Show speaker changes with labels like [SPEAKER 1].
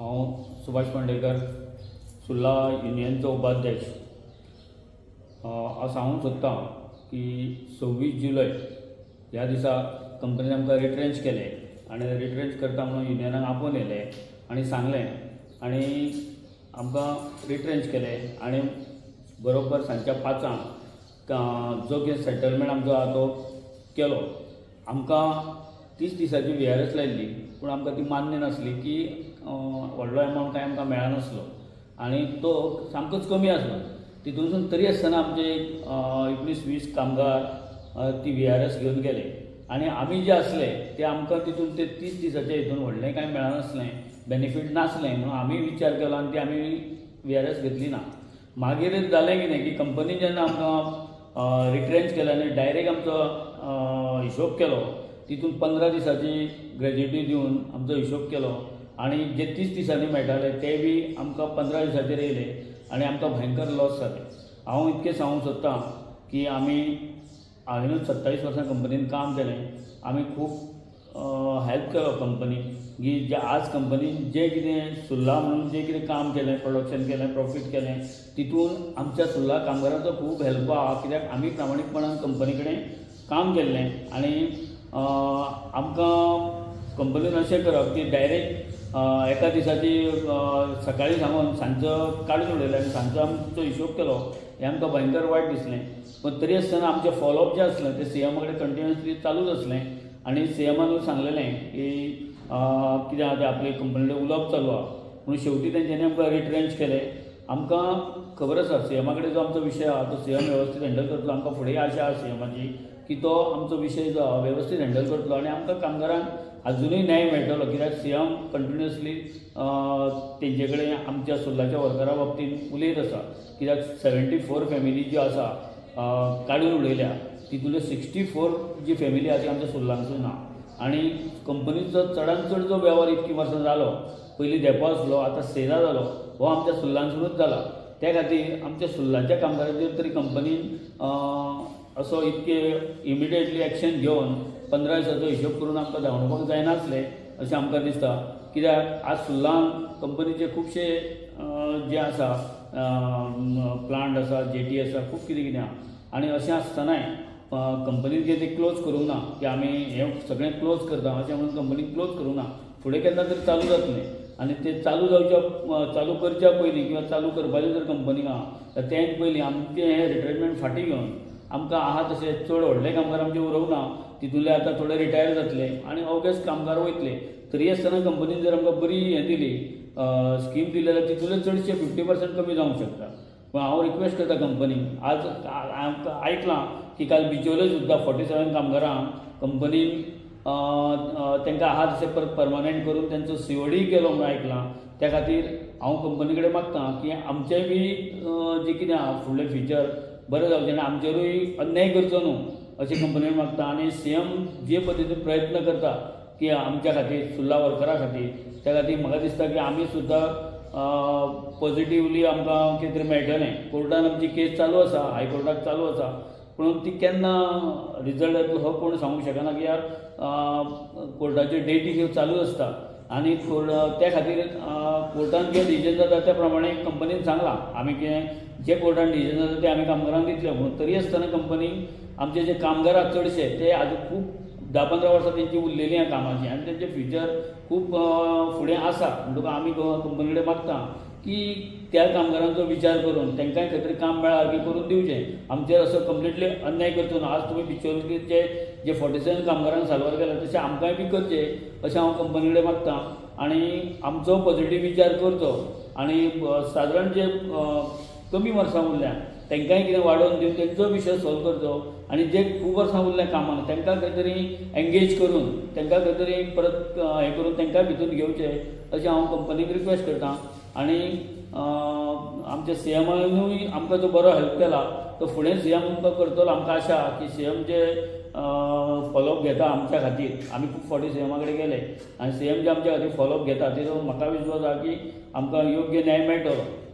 [SPEAKER 1] हांव सुभाष पांडेकर सुर्ला युनियनचो उपाध्यक्ष। हांव सांगूंक सोदतां की 26 जुलय ह्या दिसा कंपनीन आमकां रिट्रेंच केले आनी रिट्रेंच करता म्हणून युनियनाक आपोवन येयले आनी सांगलें आनी आमकां रिट्रेंच केले आनी बरोबर सांजच्या 5:00 जो कितें सेटलमेंट आमचो आहा तो केलो। आमकां 30 दिसाची VRS लायिल्ली पूण आमकां ती मान्य नासली की व्हडलो एमावंट कांय आमकां मेळनासलो आनी तो सामकोच कमी आसलो। तितूनसून तरी आसतना आमचे 19-20 कामगार ती VRS घेवन गेले आनी आमी जे आसले ते आमकां तितून ते 30 दिसाच्या हितून व्हडलें कांय मेळनासलें, बेनिफीट नासलें म्हणून आमी विचार केलो आनी ती आमी VRS घेतली ना। मागीर जालें कितें की कंपनीन जेन्ना आमकां रिट्रेंच केलें आनी डायरेक्ट आमचो हिशोब केलो, तितून 15 दिसाची ग्रॅज्युटी दिवन आमचो हिशोब केलो आनी जे 30 दिसांनी मेळटाले ते बी आमकां 15 दिसाचेर येयले आनी आमकां भयंकर लॉस जालें। हांव इतकें सांगूंक सोदतां की हांवेनूच 27 वर्सां कंपनीन काम केलें, आमी खूब हेल्प केलो कंपनीक की जे आज कंपनीन जें कितें सुर्ला म्हणून जें कितें काम केलें, प्रोडक्शन केलें, प्रॉफीट केलें, तितून आमच्या सुर्ला कामगारांचो खूब हेल्प आहा। कित्याक आमी प्रामाणीकपणान कंपनी कडेन काम केल्लें आनी आमकां कंपनीन अशें करप की डायरेक्ट एका दिसाची सकाळीं सांगून सांजचो काडून उडयलें आनी सांजचो आमचो हिशोब केलो, हें आमकां भयंकर वायट दिसलें। पण तरी आसतना आमचें फॉलोअप जें आसलें तें CM कडेन कंटिन्युअसली चालूच आसलें आनी CMनूय सांगलेलें की कितें आहा तें आपले कंपनी कडेन उलोवप चालू आहा म्हणून शेवटी तेंच्यांनी आमकां रिट्रेंच केलें। आमकां खबर आसा CM कडेन जो आमचो विशय आहा तो CM वेवस्थीत हँडल करतलो। आमकां फुडें आशा आहा CMची की तो आमचो विशय जो आहा वेवस्थीत हँडल करतलो आनी आमकां कामगारांक अजुनूय न्याय मेळटलो। कित्याक CM कंटिन्युअसली तेंचे कडेन आमच्या सुर्लाच्या वर्करा बाबतींत उलयत आसा। कित्याक 74 फॅमिली ज्यो आसा काडून उडयल्या, तितूंतल्यो 64 जी फॅमिली आहा ती आमच्या सुर्लांसून ना आनी कंपनीचो चडांत चड जो वेव्हार इतकी वर्सां जालो, पयलीं देपो आसलो, आतां सेला जालो, हो आमच्या सुर्लांसूनच जाला। त्या खातीर आमच्या सुर्लाच्या कामगारांचेर तरी कंपनीन असो इतके इमिडिएटली एक्शन घेवन 15 दिसाचो हिशोब करून आमकां धांवडोवपाक जायनासलें अशें आमकां दिसता। कित्याक आज सुर्लान कंपनीचे खुबशे जे आसा प्लांट आसा, जेटी आसा, खूब कितें कितें आहा आनी अशें आसतनाय कंपनीन कितें तें क्लोज करूंक ना की आमी हें सगळें क्लोज करता अशें म्हणून कंपनीन क्लोज करूंक ना। फुडें केन्ना तरी चालू जातलें आनी तें चालू करच्या पयलीं किंवा चालू करपाचें जर कंपनीक आहा तर तें पयलीं आमचें हें रिटायरमेंट फाटीं घेवन आमकां आहा तशें चड व्हडले कामगार आमचे उरूंक ना, तितूंतले आतां थोडे रिटायर जातले आनी ऑब्वियस कामगार वयतले। तरी आसतना कंपनीन जर आमकां बरी हें दिली, स्कीम दिली जाल्यार तितूंतले चडशे 50% कमी जावंक शकता। पूण हांव रिक्वेस्ट करता कंपनीक, आज आमकां आयकलां की काल बिचोले सुद्दां 47 कामगारांक कंपनीन तांकां आहा तशें परत परमनंट करून तांचो COD केलो म्हणून आयकलां। त्या खातीर हांव कंपनी कडेन मागतां की आमचें बी जें कितें आहा फुडलें फ्युचर बरें जावचें आनी आमचेरूय अन्याय करचो न्हू अशें कंपनीन मागता। आनी CM जे पद्दतीन प्रयत्न करता की आमच्या खातीर सुर्ला वर्करा खातीर, त्या खातीर म्हाका दिसता की आमी सुद्दां पॉझिटिवली आमकां कितें तरी मेळटलें। कोर्टान आमची केस चालू आसा, हायकोर्टाक चालू आसा, पूण ती केन्ना रिजल्ट येतलो हो कोण सांगूंक शकना कित्याक कोर्टाच्यो डेटी ह्यो चालू आसता आनी त्या खातीर कोर्टान जें डिसिजन जाता त्या प्रमाणे कंपनीन सांगलां आमी जे कोर्टान डिसिजन जाता तें आमी कामगारांक दितले म्हणून। तरी आसतना कंपनीक आमचे जे कामगार आहा चडशे ते आजून खूब 10-15 वर्सां तेंची उरलेलीं आहा कामाची आनी तेंचें फ्युचर खूब फुडें आसा। म्हणटकूच आमी कंपनी कडेन मागता की त्या कामगारांचो विचार करून तांकांय खंय तरी काम मेळा सारकें करून दिवचें। आमचेर असो कंप्लिटली अन्याय करचो ना। आज तुमी बिचोलचे जे 47 कामगारांक साल्वार केला तशें आमकांय बी करचें अशें हांव कंपनी कडेन मागतां आनी आमचो पॉझिटीव विचार करचो आनी सादारण जे कमी वर्सां उरल्या तांकांय कितें वाडोवन दिवन तेंचो विशय सॉल्व करचो आनी जे खूब वर्सां उरल्या कामाक तांकां खंय तरी एंगेज करून तांकां खंय तरी परत हें करून तांकां भितून घेवचें अशें हांव कंपनीक रिक्वेस्ट करतां। आनी आमच्या CMनूय आमकां जो बरो हेल्प केला तो फुडें CM आमकां करतलो। आमकां आशा की CM जे फॉलोअप घेता आमच्या खातीर, आमी खूब फावटी CM कडेन गेले आनी CM जे आमच्या खातीर फॉलोअप घेता तेजो म्हाका विश्वास आहा की आमकां योग्य न्याय मेळटलो।